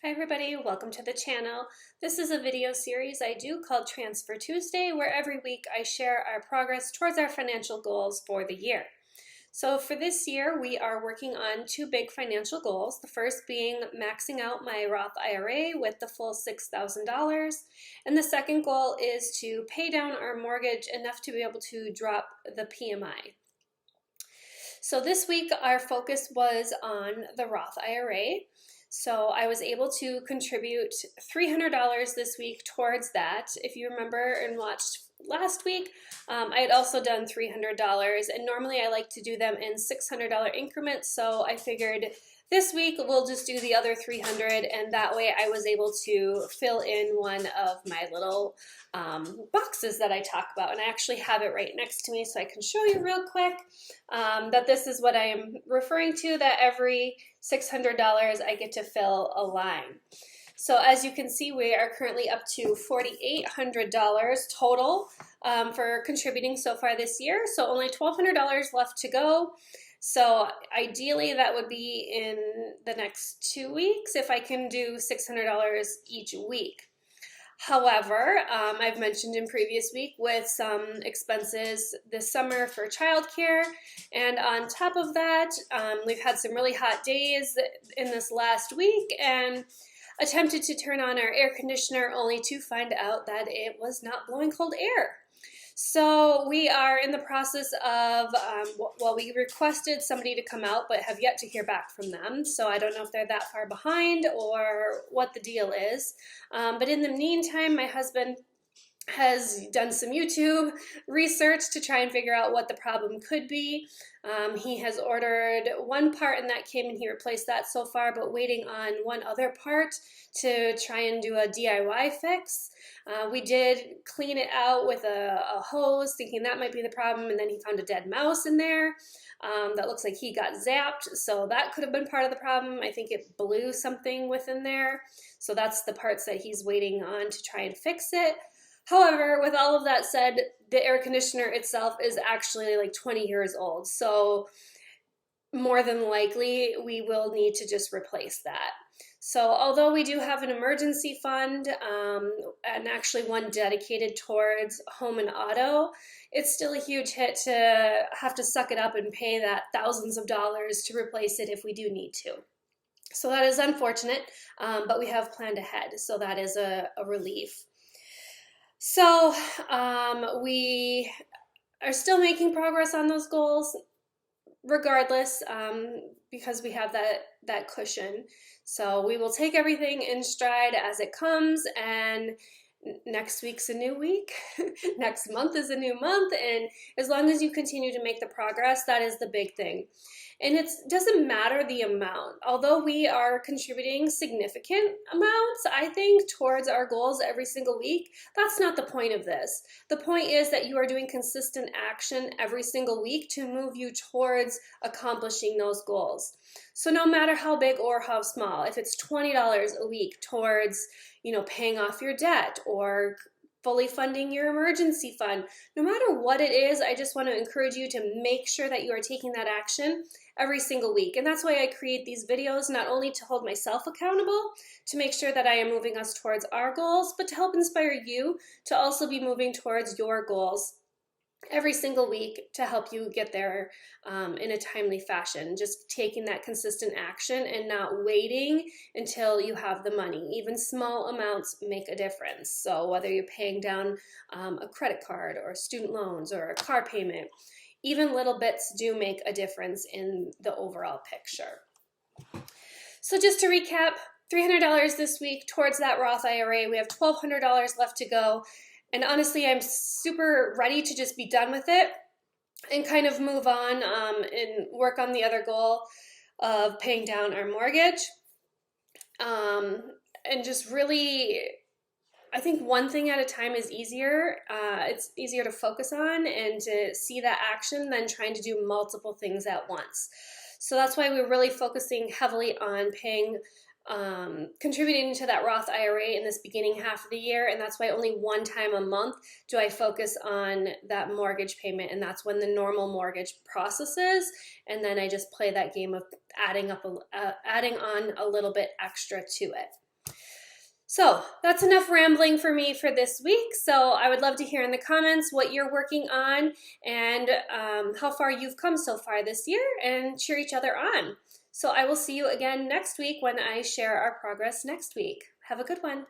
Hi everybody, welcome to the channel. This is a video series I do called Transfer Tuesday, where every week I share our progress towards our financial goals for the year. So for this year, we are working on two big financial goals. The first being maxing out my Roth IRA with the full $6,000. And the second goal is to pay down our mortgage enough to be able to drop the PMI. So this week, our focus was on the Roth IRA. So I was able to contribute $300 this week towards that. If you remember and watched last week, I had also done $300, and normally I like to do them in $600 increments, so I figured this week we'll just do the other 300, and that way I was able to fill in one of my little boxes that I talk about, and I actually have it right next to me so I can show you real quick that this is what I am referring to, that every $600 I get to fill a line. So as you can see, we are currently up to $4,800 total for contributing so far this year. So only $1,200 left to go. So ideally that would be in the next 2 weeks if I can do $600 each week. However, I've mentioned in previous week with some expenses this summer for childcare, and on top of that, we've had some really hot days in this last week and attempted to turn on our air conditioner only to find out that it was not blowing cold air. So we are in the process of, well, we requested somebody to come out but have yet to hear back from them. So I don't know if they're that far behind or what the deal is. But in the meantime, my husband has done some YouTube research to try and figure out what the problem could be. He has ordered one part and that came and he replaced that so far, but waiting on one other part to try and do a DIY fix. We did clean it out with a hose, thinking that might be the problem, and then he found a dead mouse in there. That looks like he got zapped, so that could have been part of the problem. I think it blew something within there, so that's the parts that he's waiting on to try and fix it. However, with all of that said, the air conditioner itself is actually like 20 years old, so more than likely we will need to just replace that. So although we do have an emergency fund and actually one dedicated towards home and auto, it's still a huge hit to have to suck it up and pay that thousands of dollars to replace it if we do need to. So that is unfortunate, but we have planned ahead, so that is a relief. So we are still making progress on those goals regardless, because we have that cushion. So we will take everything in stride as it comes, and next week's a new week, next month is a new month, and as long as you continue to make the progress, that is the big thing. And it doesn't matter the amount. Although we are contributing significant amounts, I think, towards our goals every single week, that's not the point of this. The point is that you are doing consistent action every single week to move you towards accomplishing those goals. So no matter how big or how small, if it's $20 a week towards, paying off your debt or fully funding your emergency fund, no matter what it is, I just want to encourage you to make sure that you are taking that action every single week. And that's why I create these videos, not only to hold myself accountable, to make sure that I am moving us towards our goals, but to help inspire you to also be moving towards your goals every single week to help you get there in a timely fashion. Just taking that consistent action and not waiting until you have the money. Even small amounts make a difference. So whether you're paying down a credit card or student loans or a car payment, even little bits do make a difference in the overall picture. So just to recap, $300 this week towards that Roth IRA. We have $1,200 left to go. And honestly, I'm super ready to just be done with it and kind of move on and work on the other goal of paying down our mortgage. And just really, I think one thing at a time is easier. It's easier to focus on and to see that action than trying to do multiple things at once. So that's why we're really focusing heavily on contributing to that Roth IRA in this beginning half of the year, and that's why only one time a month do I focus on that mortgage payment, and that's when the normal mortgage processes, and then I just play that game of adding on a little bit extra to it. So that's enough rambling for me for this week. So I would love to hear in the comments what you're working on and how far you've come so far this year, and cheer each other on. So I will see you again next week when I share our progress next week. Have a good one.